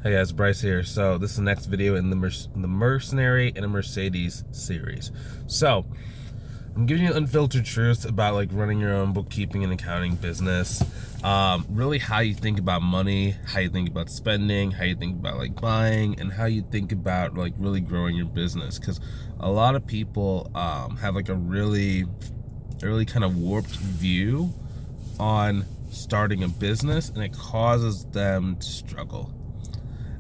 Hey guys, Bryce here. So this is the next video in the Mercenary and a Mercedes series. So I'm giving you unfiltered truth about like running your own bookkeeping and accounting business. Really how you think about money, how you think about spending, how you think about like buying, and how you think about like really growing your business. Because a lot of people have like a really kind of warped view on starting a business, and it causes them to struggle.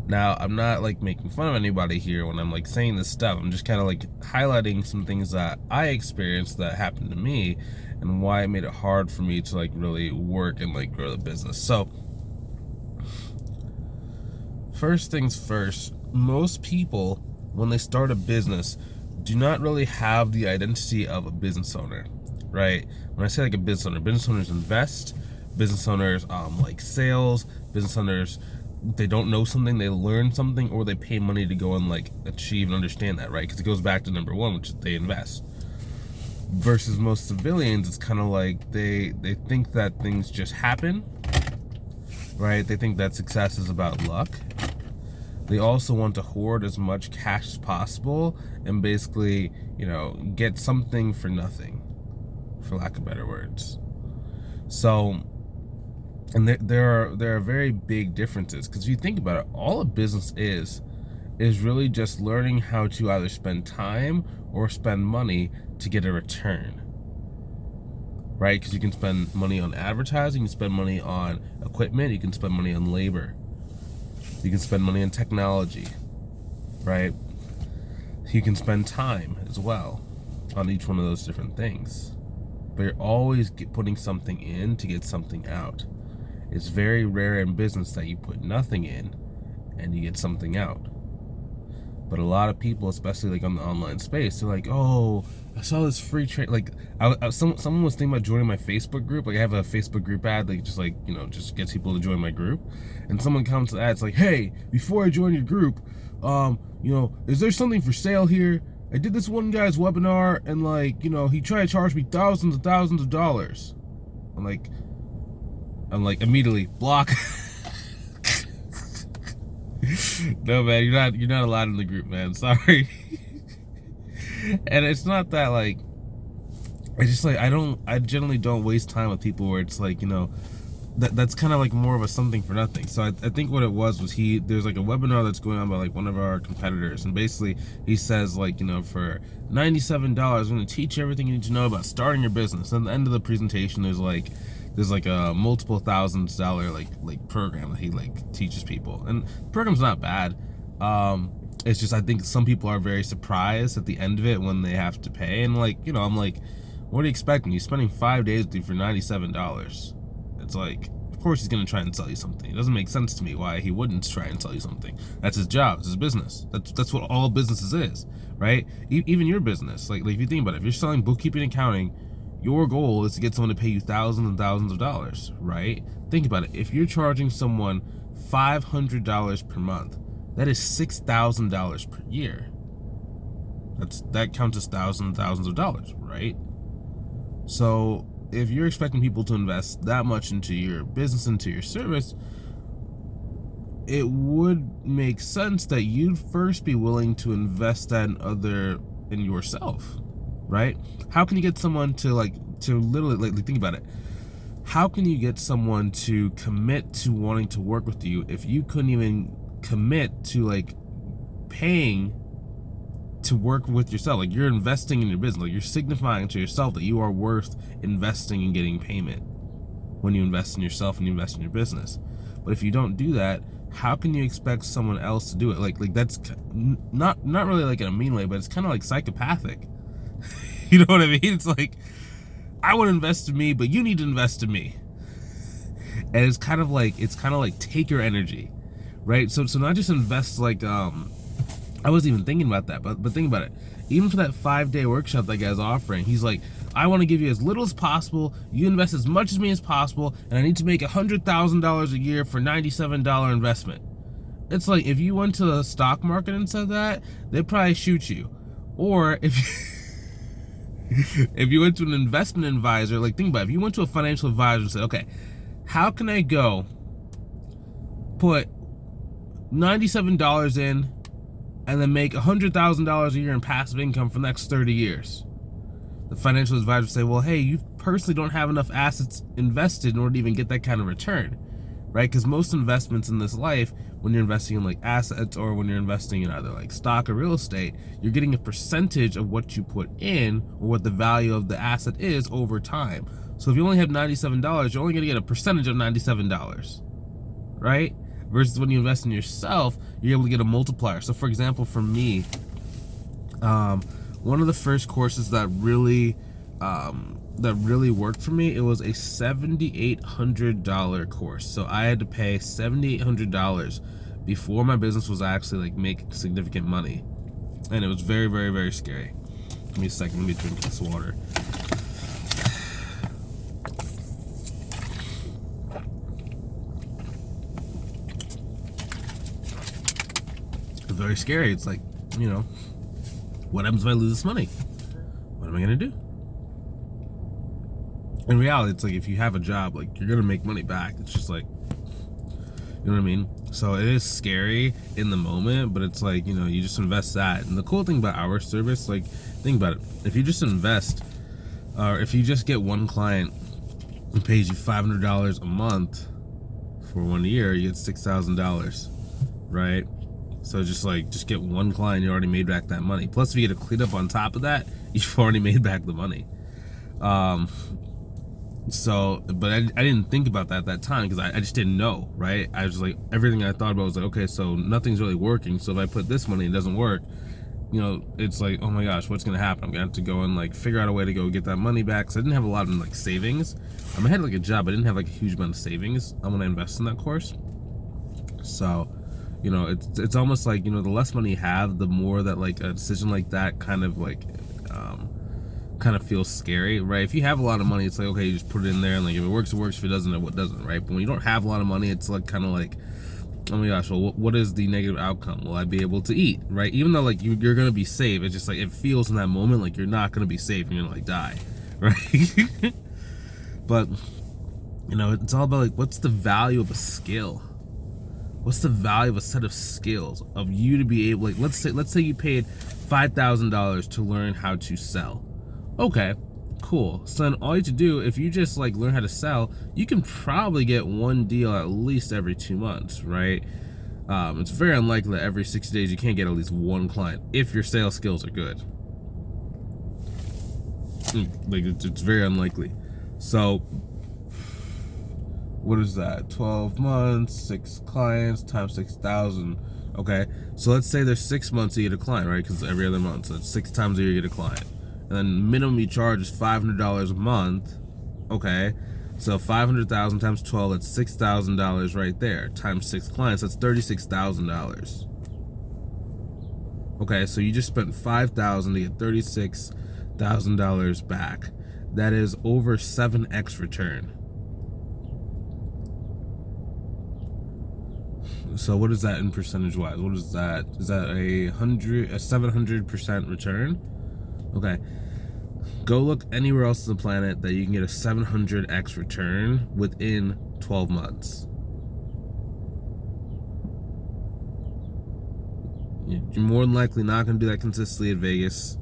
Now, I'm not like making fun of anybody here when I'm like saying this stuff. I'm just kind of like highlighting some things that I experienced that happened to me and why it made it hard for me to like really work and like grow the business. So, first things first, most people, when they start a business, do not really have the identity of a business owner, right? When I say like a business owners invest, business owners like sales, business owners, they don't know something, they learn something, or they pay money to go and like achieve and understand that, right? Because it goes back to number one, which is they invest. Versus most civilians, it's kind of like they think that things just happen, right? They think that success is about luck. They also want to hoard as much cash as possible and basically, get something for nothing, for lack of better words. So, and there are very big differences, because if you think about it, all a business is really just learning how to either spend time or spend money to get a return, right? Because you can spend money on advertising, you can spend money on equipment, you can spend money on labor, you can spend money on technology, right? You can spend time as well on each one of those different things, but you're always putting something in to get something out. It's very rare in business that you put nothing in and you get something out. But a lot of people, especially like on the online space, they're like, "Oh, I saw this free trade." Like, someone was thinking about joining my Facebook group. Like, I have a Facebook group ad that just gets people to join my group. And someone comes to the ad, it's like, "Hey, before I join your group, is there something for sale here? I did this one guy's webinar, and he tried to charge me thousands and thousands of dollars." I'm like immediately block. No, man, you're not allowed in the group, man. Sorry. And it's not that like, I generally don't waste time with people where it's like, that's kind of like more of a something for nothing. So I think what it was there's like a webinar that's going on by like one of our competitors, and basically he says like, for $97, I'm going to teach you everything you need to know about starting your business. And at the end of the presentation, there's like a multiple thousands dollar like program that he like teaches people, and the program's not bad. It's just, I think some people are very surprised at the end of it when they have to pay, and I'm like, what are you expecting? You're spending 5 days with you for $97. It's like, of course he's gonna try and sell you something. It doesn't make sense to me why he wouldn't try and sell you something. That's his job, it's his business. That's what all businesses is, right? Even your business, like if you think about it, if you're selling bookkeeping and accounting, your goal is to get someone to pay you thousands and thousands of dollars, right? Think about it. If you're charging someone $500 per month, that is $6,000 per year. That counts as thousands and thousands of dollars, right? So if you're expecting people to invest that much into your business, into your service, it would make sense that you'd first be willing to invest that in yourself, right? How can you get someone to literally think about it? How can you get someone to commit to wanting to work with you if you couldn't even commit to like paying to work with yourself? Like, you're investing in your business, like you're signifying to yourself that you are worth investing and getting payment when you invest in yourself and you invest in your business. But if you don't do that, how can you expect someone else to do it? Like that's not really like in a mean way, but it's kind of like psychopathic. You know what I mean? It's like, I want to invest in me, but you need to invest in me. And it's kind of like take your energy, right? So not just invest like I wasn't even thinking about that, but think about it. Even for that 5-day workshop that guy's offering, he's like, I want to give you as little as possible, you invest as much as me as possible, and I need to make $100,000 a year for $97 investment. It's like, if you went to the stock market and said that, they'd probably shoot you. Or if you went to an investment advisor, like think about it, if you went to a financial advisor and said, okay, how can I go put $97 in, and then make $100,000 a year in passive income for the next 30 years. The financial advisor would say, well, hey, you personally don't have enough assets invested in order to even get that kind of return, right? Because most investments in this life, when you're investing in like assets or when you're investing in either like stock or real estate, you're getting a percentage of what you put in or what the value of the asset is over time. So if you only have $97, you're only going to get a percentage of $97, right? Versus when you invest in yourself, you're able to get a multiplier. So for example, for me, one of the first courses that really worked for me, it was a $7,800 course. So I had to pay $7,800 before my business was actually like making significant money, and it was very, very, very scary. Give me a second. Let me drink this water. It's very scary. It's like, you know, what happens if I lose this money? What am I gonna do? In reality, it's like if you have a job, like you're gonna make money back. It's just like, you know what I mean? So it is scary in the moment, but it's like, you know, you just invest that. And the cool thing about our service, like, think about it. If you just invest, or if you just get one client who pays you $500 a month for 1 year, you get $6,000, right? So just get one client, you already made back that money. Plus, if you get a cleanup on top of that, you've already made back the money. But I didn't think about that at that time because I just didn't know, right? I was like, everything I thought about was like, okay, so nothing's really working. So if I put this money, it doesn't work. You know, it's like, oh my gosh, what's gonna happen? I'm gonna have to go and like figure out a way to go get that money back. Cause I didn't have a lot of like savings. I had like a job, I didn't have like a huge amount of savings when I invest in that course. So, you know, it's almost like, you know, the less money you have, the more that like a decision like that kind of feels scary, right? If you have a lot of money, it's like, okay, you just put it in there, and like if it works, it works. If it doesn't, it doesn't, right? But when you don't have a lot of money, it's like kind of like, oh my gosh, well, what is the negative outcome? Will I be able to eat, right? Even though like you're gonna be safe, it's just like it feels in that moment like you're not gonna be safe and you're gonna like die, right? But you know, it's all about like, what's the value of a skill? What's the value of a set of skills of you to be able, like, let's say you paid $5,000 to learn how to sell. Okay, cool. So then all you have to do, if you just like learn how to sell, you can probably get one deal at least every 2 months, right? It's very unlikely that every 60 days you can't get at least one client if your sales skills are good. Like it's very unlikely. So what is that? 12 months, 6 clients times 6,000. Okay, so let's say there's 6 months you get a client, right? Because every other month, so it's 6 times a year you get a client. And then minimum you charge is $500 a month. Okay, so 500,000 times 12, that's $6,000 right there. Times 6 clients, that's $36,000. Okay, so you just spent $5,000 to get $36,000 back. That is over 7x return. So what is that in percentage wise? What is that? Is that a 700% return? Okay, go look anywhere else on the planet that you can get a 700x return within 12 months. You're more than likely not going to do that consistently at Vegas.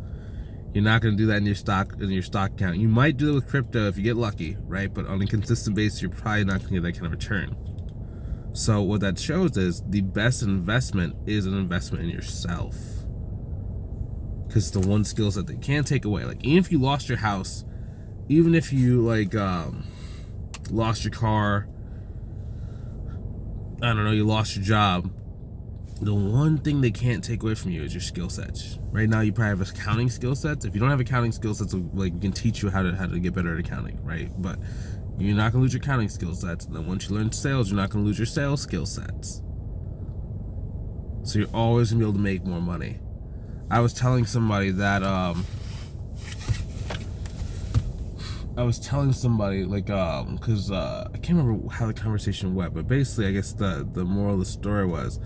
You're not going to do that in your stock account. You might do it with crypto if you get lucky, right? But on a consistent basis, you're probably not going to get that kind of return. So what that shows is the best investment is an investment in yourself. Because the one skill set they can't take away. Like, even if you lost your house, even if you like lost your car, I don't know, you lost your job, the one thing they can't take away from you is your skill sets. Right now you probably have accounting skill sets. If you don't have accounting skill sets, like, we can teach you how to get better at accounting, right? But you're not gonna lose your accounting skill sets. And then once you learn sales, you're not gonna lose your sales skill sets. So you're always gonna be able to make more money. I was telling somebody that like because I can't remember how the conversation went, but basically I guess the moral of the story was,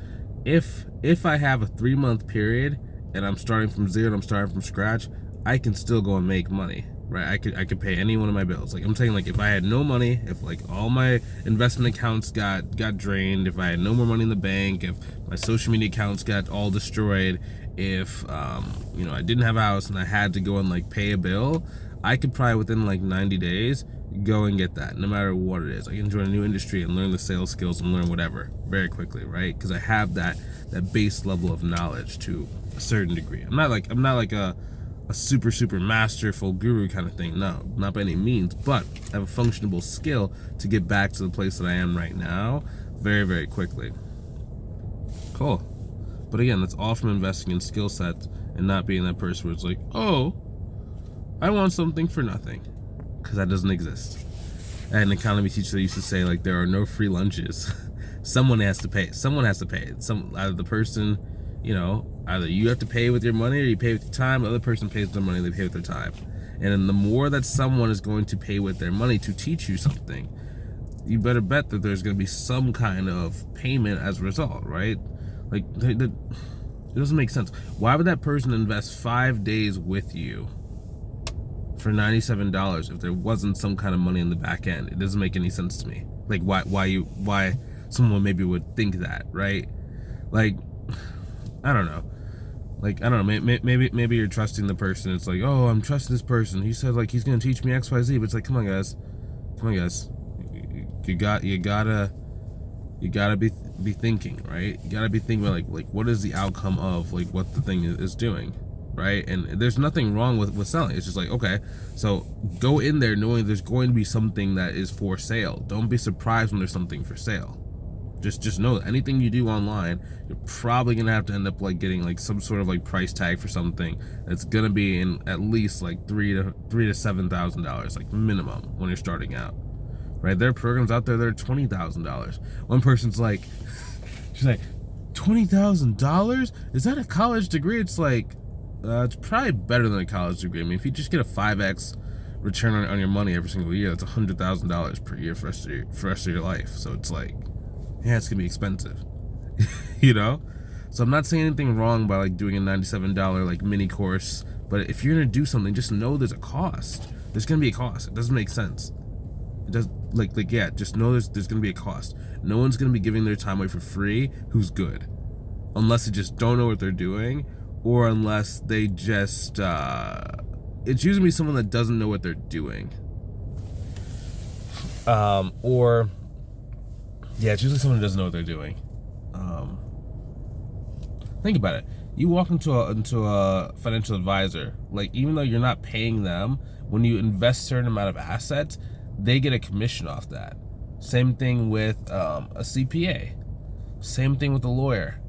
if I have a 3-month period and I'm starting from zero and I'm starting from scratch, I can still go and make money, right? I could pay any one of my bills. Like I'm saying, like if I had no money, if like all my investment accounts got drained, if I had no more money in the bank, if my social media accounts got all destroyed, if you know, I didn't have a house and I had to go and like pay a bill, I could probably within like 90 days go and get that, no matter what it is. I can join a new industry and learn the sales skills and learn whatever very quickly, right? Because I have that base level of knowledge to a certain degree. I'm not like a super masterful guru kind of thing. No, not by any means, but I have a functionable skill to get back to the place that I am right now very quickly. Cool. But again, that's all from investing in skill sets and not being that person where it's like, oh, I want something for nothing, because that doesn't exist. I had an economy teacher that used to say, like, there are no free lunches. Someone has to pay. Someone has to pay. Either the person, you know, either you have to pay with your money or you pay with your time. The other person pays with their money, they pay with their time. And then the more that someone is going to pay with their money to teach you something, you better bet that there's going to be some kind of payment as a result, right? Like, it doesn't make sense. Why would that person invest 5 days with you for $97 if there wasn't some kind of money in the back end? It doesn't make any sense to me. Like, why someone maybe would think that, right? Like, I don't know. Like, I don't know, maybe you're trusting the person. It's like, oh, I'm trusting this person. He said, like, he's gonna teach me XYZ, but it's like, come on guys. You gotta be thinking, right? You gotta be thinking about like what is the outcome of like what the thing is doing, right? And there's nothing wrong with selling. It's just like, okay, so go in there knowing there's going to be something that is for sale. Don't be surprised when there's something for sale. Just know that anything you do online, you're probably gonna have to end up like getting like some sort of like price tag for something that's gonna be in at least like $3,000 to $7,000, like minimum when you're starting out. Right? There are programs out there that are $20,000. One person's like, she's like, $20,000? Is that a college degree? It's like, it's probably better than a college degree. I mean, if you just get a 5x return on your money every single year, that's $100,000 per year for the rest of your life. So it's like, yeah, it's gonna be expensive, you know? So I'm not saying anything wrong by like doing a $97 like mini course, but if you're gonna do something, just know there's a cost. There's gonna be a cost. It doesn't make sense. It does yeah, just know there's gonna be a cost. No one's gonna be giving their time away for free who's good, unless they just don't know what they're doing, or unless they just it's usually someone that doesn't know what they're doing, or yeah, it's usually someone who doesn't know what they're doing. Think about it. You walk into a financial advisor, like even though you're not paying them, when you invest a certain amount of assets, they get a commission off that. Same thing with a CPA. Same thing with a lawyer.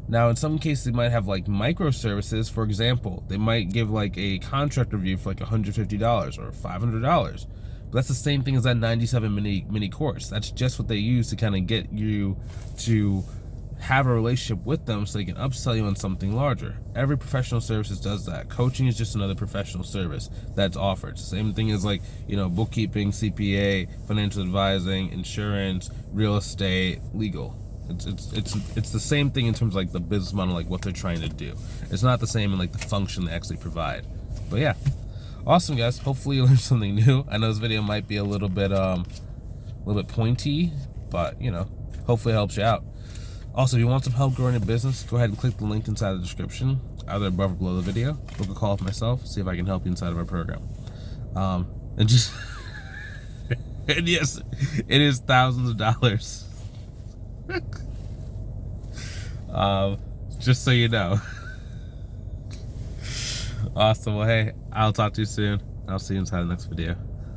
Now, in some cases, they might have like microservices. For example, they might give like a contract review for like $150 or $500. But that's the same thing as that 97 mini course. That's just what they use to kind of get you to have a relationship with them so they can upsell you on something larger. Every professional services does that. Coaching is just another professional service that's offered. Same thing as like, you know, bookkeeping, CPA, financial advising, insurance, real estate, legal. It's the same thing in terms of like the business model, like what they're trying to do. It's not the same in like the function they actually provide. But yeah, awesome guys. Hopefully you learned something new. I know this video might be a little bit pointy, but you know, hopefully it helps you out. Also, if you want some help growing your business, go ahead and click the link inside the description, either above or below the video. Book a call with myself, see if I can help you inside of our program. And just, and yes, it is thousands of dollars. Just so you know. Awesome. Well, hey, I'll talk to you soon. I'll see you inside the next video.